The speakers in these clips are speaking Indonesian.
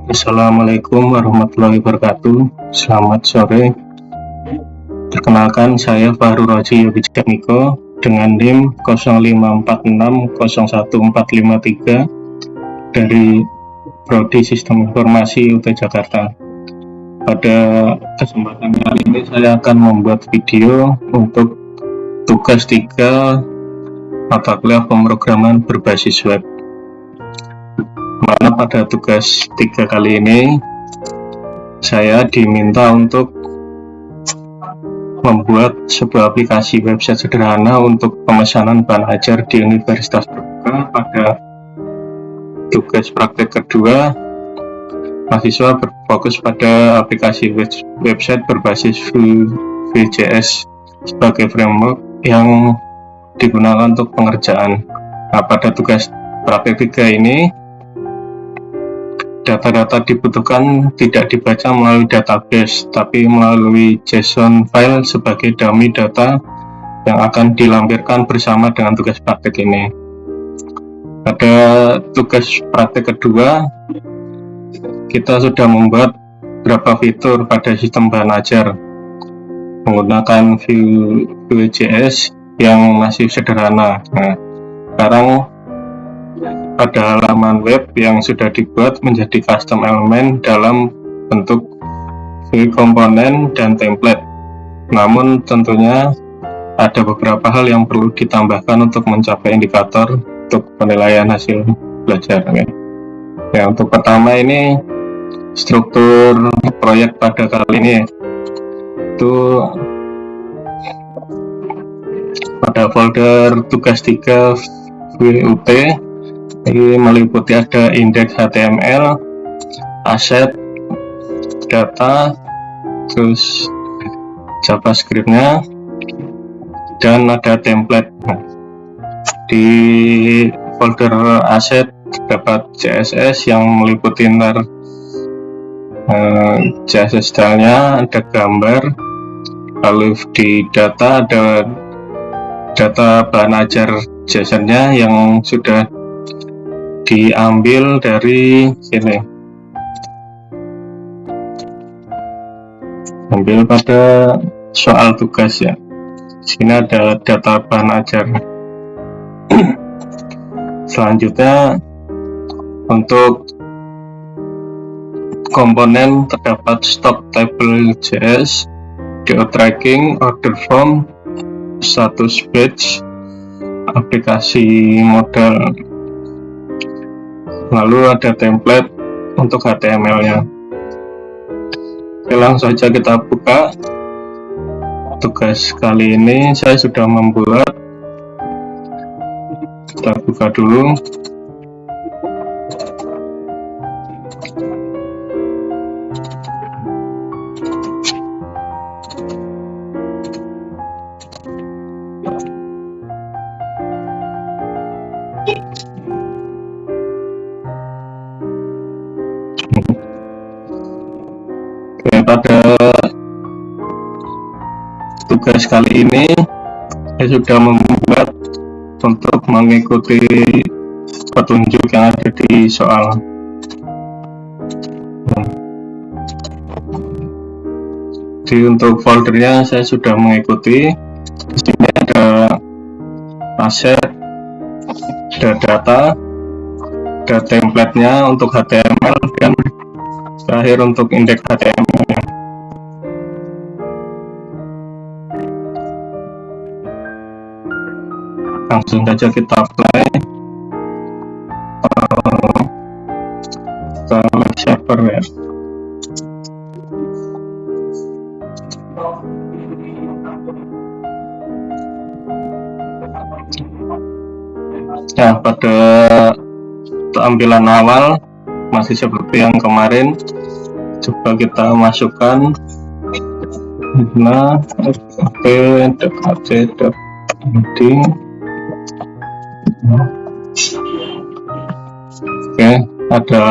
Assalamualaikum warahmatullahi wabarakatuh. Selamat sore. Perkenalkan, saya Fahru Roji Yogi Miko dengan NIM 0546011453 dari Prodi Sistem Informasi UT Jakarta. Pada kesempatan kali ini saya akan membuat video untuk tugas 3 mata kuliah pemrograman berbasis web. Mana pada tugas 3 kali ini saya diminta untuk membuat sebuah aplikasi website sederhana untuk pemesanan bahan ajar di Universitas Terbuka. Pada tugas praktek kedua, mahasiswa berfokus pada aplikasi website berbasis Vue.js sebagai framework yang digunakan untuk pengerjaan. Nah, pada tugas praktek 3 ini, data-data dibutuhkan tidak dibaca melalui database, tapi melalui JSON file sebagai dummy data yang akan dilampirkan bersama dengan tugas praktek ini. Pada tugas praktek kedua, kita sudah membuat beberapa fitur pada sistem bahan ajar menggunakan Vue.js yang masih sederhana. Nah, sekarang pada halaman web yang sudah dibuat menjadi custom elemen dalam bentuk Vue komponen dan template. Namun tentunya ada beberapa hal yang perlu ditambahkan untuk mencapai indikator untuk penilaian hasil belajar. Ya, untuk pertama ini struktur proyek pada kali ini itu pada folder tugas 3 VUT ini meliputi ada indeks HTML, aset, data, terus JavaScript-nya, dan ada template. Di folder aset terdapat CSS yang meliputi CSS style-nya, ada gambar, lalu di data ada data bahan ajar JSON-nya yang sudah diambil dari sini, ambil pada soal tugas ya. Sini ada data bahan ajar. Selanjutnya untuk komponen terdapat stock table.js, DO tracking, order form, status page, aplikasi modal, lalu ada template untuk HTML-nya. Oke, langsung saja kita buka. Tugas kali ini saya sudah membuat. Kita buka dulu. Pada tugas kali ini saya sudah membuat untuk mengikuti petunjuk yang ada di soal. Jadi untuk foldernya saya sudah mengikuti. Di sini ada aset, ada data, ada template-nya untuk HTML, dan terakhir untuk indeks HTML-nya. Langsung saja kita apply. Kita server ya. Nah, pada tampilan awal masih seperti yang kemarin. Coba kita masukkan Oke, ada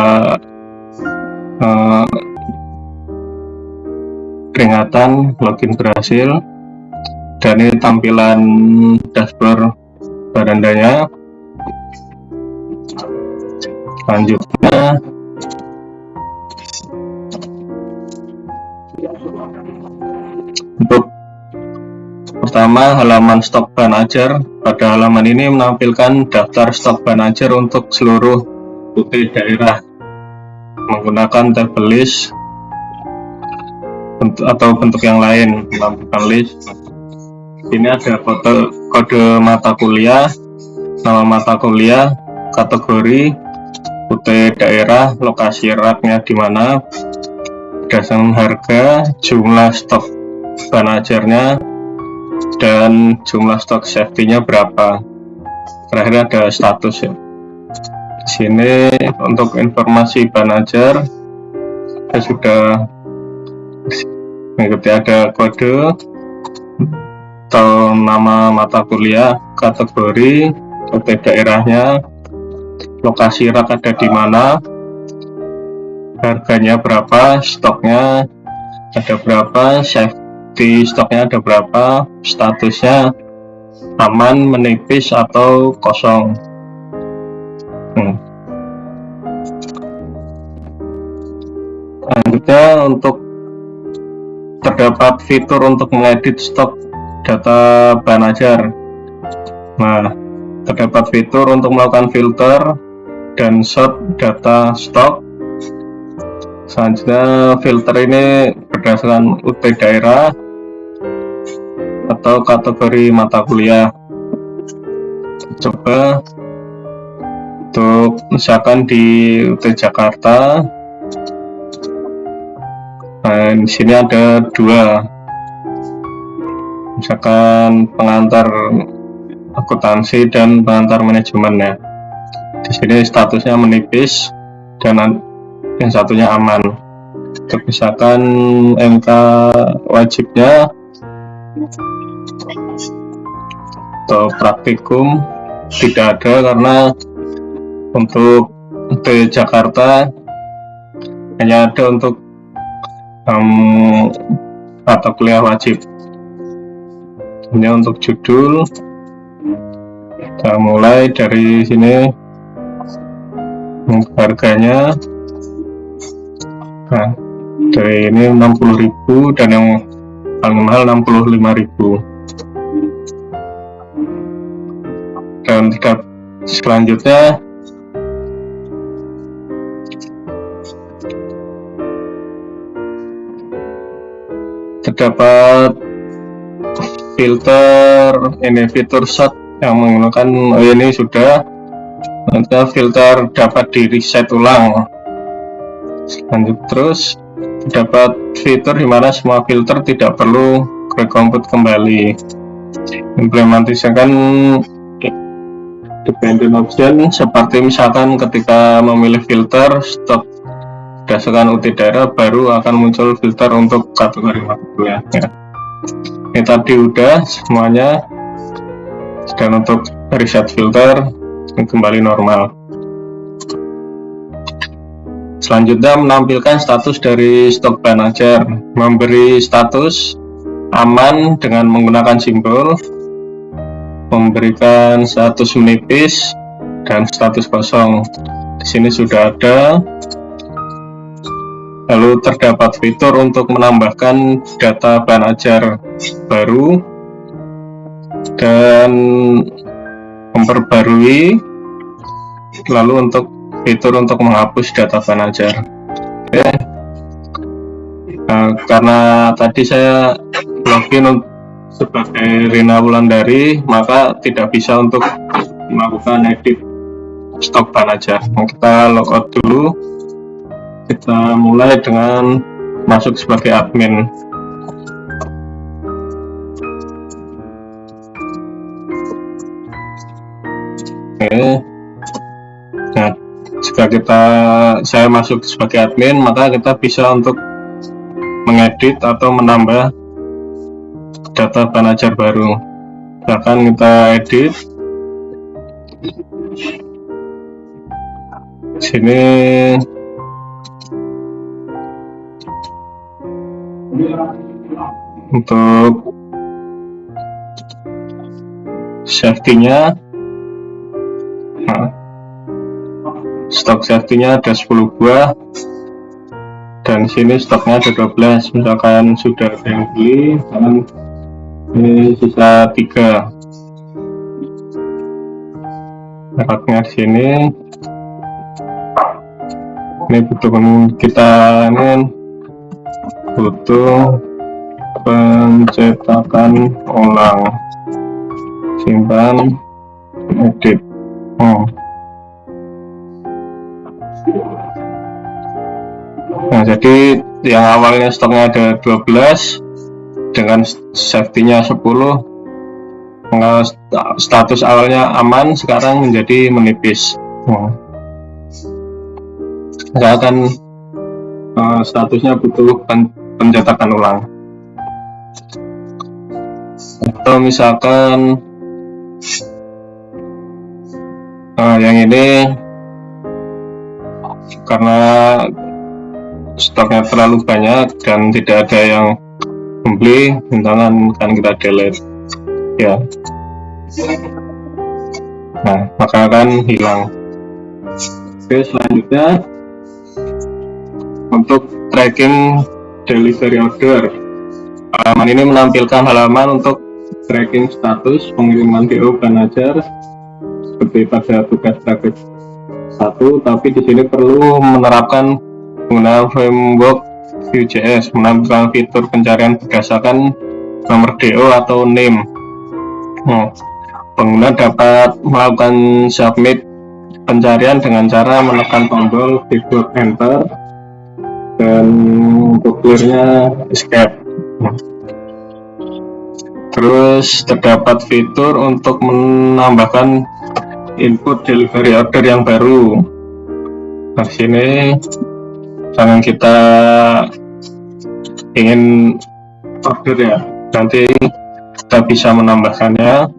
peringatan login berhasil, dan ini tampilan dashboard barandanya. Selanjutnya Untuk pertama, halaman stok Banajr. Pada halaman ini menampilkan daftar stok Banajr untuk seluruh UT daerah menggunakan tabel list atau bentuk yang lain, menampilkan list. Ini ada kode mata kuliah, nama mata kuliah, kategori, UT daerah, lokasi raknya di mana, berdasarkan harga, jumlah stok Banajrnya, dan jumlah stok safety-nya berapa. Terakhir ada status ya. Di sini untuk informasi Banajr saya sudah mengikuti, ada kode atau nama mata kuliah, kategori, UT daerahnya, lokasi rak ada di mana, harganya berapa, stoknya ada berapa, safety stoknya ada berapa, statusnya aman, menipis atau kosong. Selanjutnya, untuk terdapat fitur untuk mengedit stok data Banajr. Nah, terdapat fitur untuk melakukan filter dan sort data stok. Selanjutnya, filter ini berdasarkan UT daerah atau kategori mata kuliah. Coba untuk misalkan di UT Jakarta. Nah, di sini ada dua, misalkan pengantar akuntansi dan pengantar manajemen ya. Di sini statusnya menipis dan yang satunya aman. Untuk misalkan MK wajibnya atau praktikum tidak ada, karena untuk UT Jakarta hanya ada untuk mata kuliah wajib. Ini untuk judul, kita mulai dari sini. Harganya, nah, dari ini 60.000 dan yang paling mahal 65.000. Dan selanjutnya terdapat filter, ini fitur sort yang menggunakan ini sudah, nanti filter dapat di reset ulang. Lanjut terus, terdapat fitur di mana semua filter tidak perlu recompute kembali. Implementasikan dependent option seperti misalkan ketika memilih filter stok berdasarkan UT daerah, baru akan muncul filter untuk kategori mata kuliah ya. Ini tadi udah semuanya, dan untuk reset filter kembali normal. Selanjutnya, menampilkan status dari stok Banajr. Memberi status aman dengan menggunakan simbol, memberikan status menipis dan status kosong. Di sini sudah ada. Lalu terdapat fitur untuk menambahkan data Banajr baru dan memperbarui. Lalu untuk fitur untuk menghapus data Banajr. Oke. Nah, karena tadi saya login sebagai Rina Wulandari, maka tidak bisa untuk melakukan edit stok Banajr. Nah, kita logout dulu. Kita mulai dengan masuk sebagai admin. Oke. Nah, jika saya masuk sebagai admin, maka kita bisa untuk mengedit atau menambah data Banajr baru. Bahkan kita edit. Sini untuk safety-nya, nah, stok safety-nya ada 10 buah dan sini stoknya ada 12. Misalkan sudah ada yang beli, misalkan ini sisa 3. Mereknya di sini. Ini kita ini butuh pencetakan ulang, simpan, edit. Nah, jadi yang awalnya stoknya ada 12 dengan safety-nya 10, status awalnya aman, sekarang menjadi menipis. Misalkan statusnya butuh pencetakan ulang, atau misalkan yang ini karena stoknya terlalu banyak dan tidak ada yang membeli, misalkan kan kita delete ya. Nah, maka akan hilang. Oke, selanjutnya untuk tracking delivery order, halaman ini menampilkan halaman untuk tracking status pengiriman DO Banajar seperti pada tugas paket 1, tapi di sini perlu menerapkan penggunaan framework Vue.js, menampilkan fitur pencarian berdasarkan nomor DO atau name. Pengguna dapat melakukan submit pencarian dengan cara menekan tombol keyboard enter dan untuk clear-nya escape. Terus terdapat fitur untuk menambahkan input delivery order yang baru. Nah, sini misalkan kita ingin order ya, nanti kita bisa menambahkannya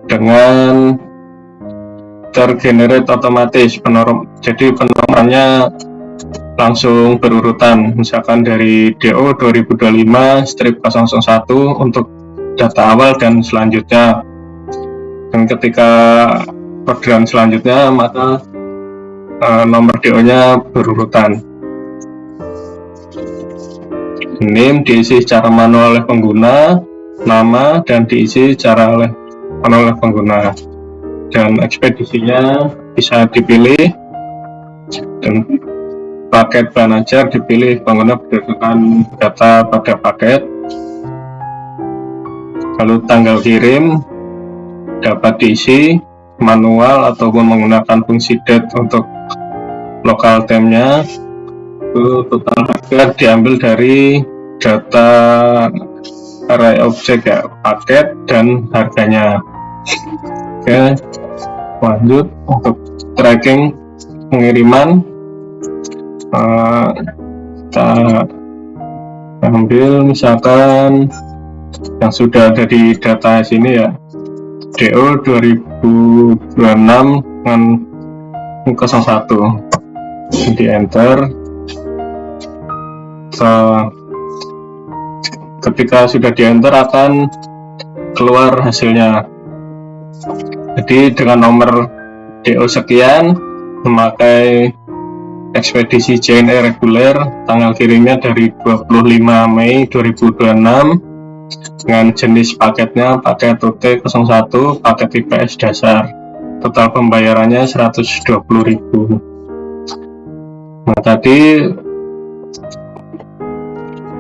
dengan tergenerate otomatis. Jadi penomorannya langsung berurutan, misalkan dari DO 2025-001 untuk data awal dan selanjutnya, dan ketika orderan selanjutnya maka nomor DO nya berurutan. Name diisi secara manual oleh pengguna, nama dan diisi secara manual oleh pengguna, dan ekspedisinya bisa dipilih, dan paket Banajar dipilih pengguna berdasarkan data pada paket. Lalu tanggal kirim dapat diisi manual ataupun menggunakan fungsi date untuk local time-nya. Total harga diambil dari data array objek ya, paket dan harganya. Oke, lanjut untuk tracking pengiriman. Kita ambil misalkan yang sudah ada di data sini ya, DO 2026 dengan 01, di enter. Ketika sudah di enter akan keluar hasilnya. Jadi dengan nomor DO sekian, memakai ekspedisi JNE reguler, tanggal kirimnya dari 25 Mei 2026, dengan jenis paketnya paket OT01, paket IPS dasar. Total pembayarannya 120.000. Nah, tadi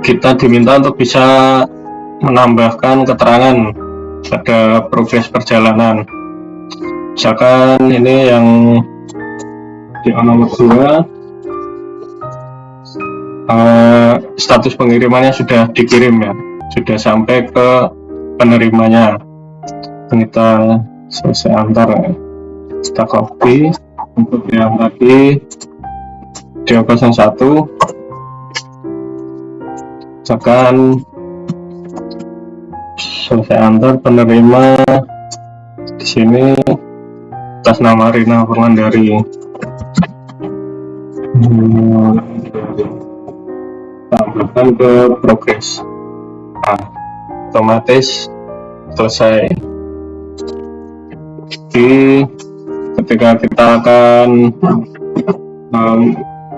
kita diminta untuk bisa menambahkan keterangan pada progres perjalanan. Misalkan ini yang di nomor 2, status pengirimannya sudah dikirim ya, sudah sampai ke penerimanya. Kita selesai antar, kita copy untuk yang tadi DO01. Misalkan selesai antar, penerima di sini atas nama Rina Fernandari. Tambahkan ke progres. Nah, otomatis selesai. Jadi ketika kita akan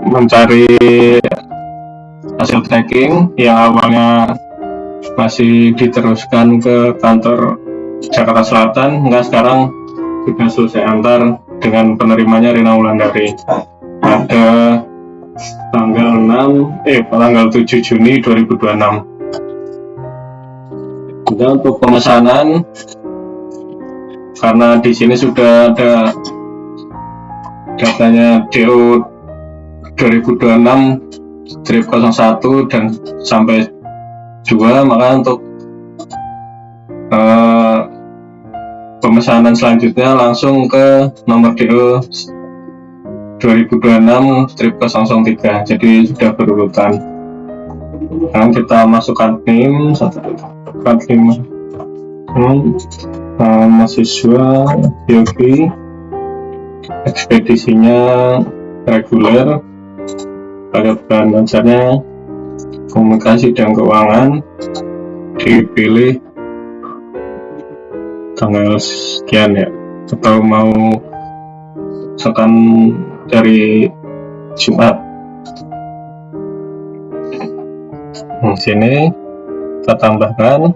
mencari hasil tracking yang awalnya masih diteruskan ke kantor Jakarta Selatan, enggak, sekarang sudah selesai antar dengan penerimanya Rina Wulandari pada tanggal 7 Juni 2026. Dan untuk pemesanan, karena di sini sudah ada datanya DO 2026-01 dan sampai 2, maka untuk pemesanan selanjutnya langsung ke nomor DO 2026-003, jadi sudah berurutan. Sekarang kita masukkan NIM 145 mahasiswa Yogi, ekspedisinya reguler, pada bahan ajarnya komunikasi dan keuangan, dipilih tanggal sekian ya, atau mau misalkan dari Jumat. Sini kita tambahkan.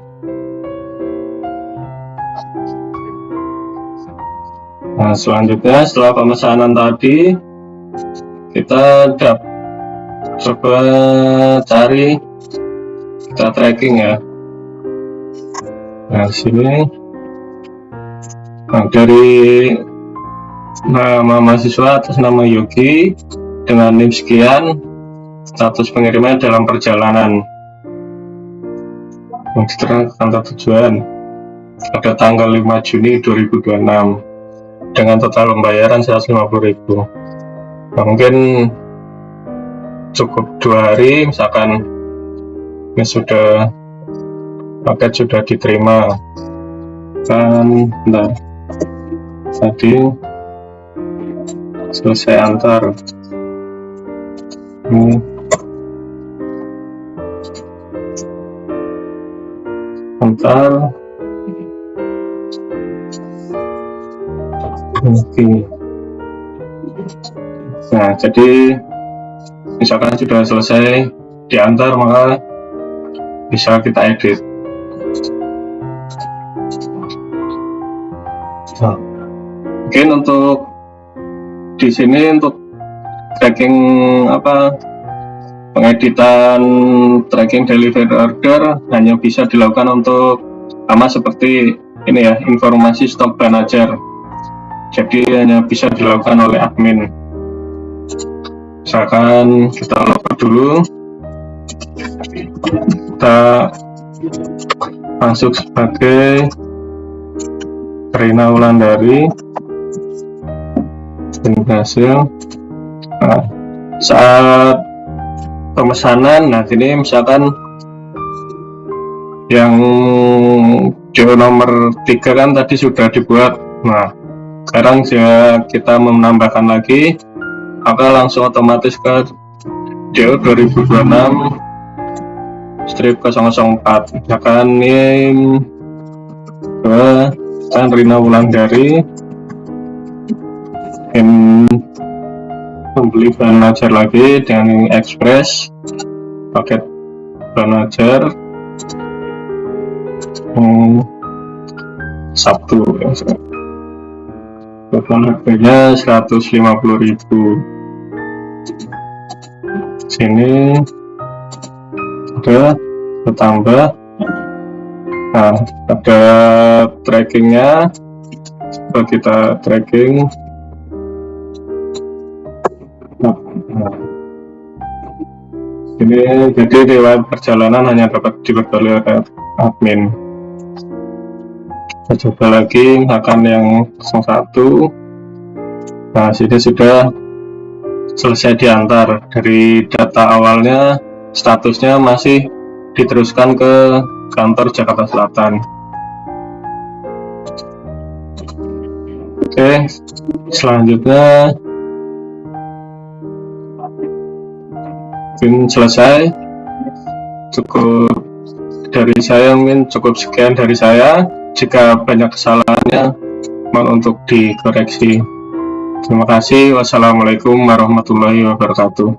Nah, selanjutnya setelah pemesanan tadi, kita coba cari, kita tracking ya. Nah, sini dari nama mahasiswa atas nama Yogi dengan NIM sekian, status pengirimnya dalam perjalanan, setelah kantor tujuan pada tanggal 5 Juni 2026 dengan total pembayaran 150.000. Nah, mungkin cukup 2 hari, misalkan ini paket sudah diterima kan, tadi selesai antar. Ini antar. Oke. Nah, jadi misalkan sudah selesai diantar, maka bisa kita edit. Nah, mungkin untuk di sini untuk tracking pengeditan tracking delivery order hanya bisa dilakukan untuk sama seperti ini ya, informasi stok bahan ajar. Jadi hanya bisa dilakukan oleh admin. Misalkan kita login dulu, kita masuk sebagai Rina Wulandari, hasil. Nah, saat pemesanan, nah ini misalkan yang DO nomor 3 kan tadi sudah dibuat. Nah, sekarang kita menambahkan lagi, maka langsung otomatis ke DO 2026-004. misalkan ini kan Rina Wulandari membeli bahan ajar lagi dengan Express, paket bahan ajar Sabtu ya. Total harganya 150.000. Sini ada bertambah. Nah, ada trackingnya, coba kita tracking. Nah, ini jadi riwayat perjalanan hanya dapat diperoleh oleh admin. Kita coba lagi akan yang 01. Nah, sini sudah selesai diantar. Dari data awalnya statusnya masih diteruskan ke kantor Jakarta Selatan. Oke, selanjutnya mungkin selesai. Cukup dari saya, mungkin cukup sekian dari saya. Jika banyak kesalahannya, mohon untuk dikoreksi. Terima kasih. Wassalamualaikum warahmatullahi wabarakatuh.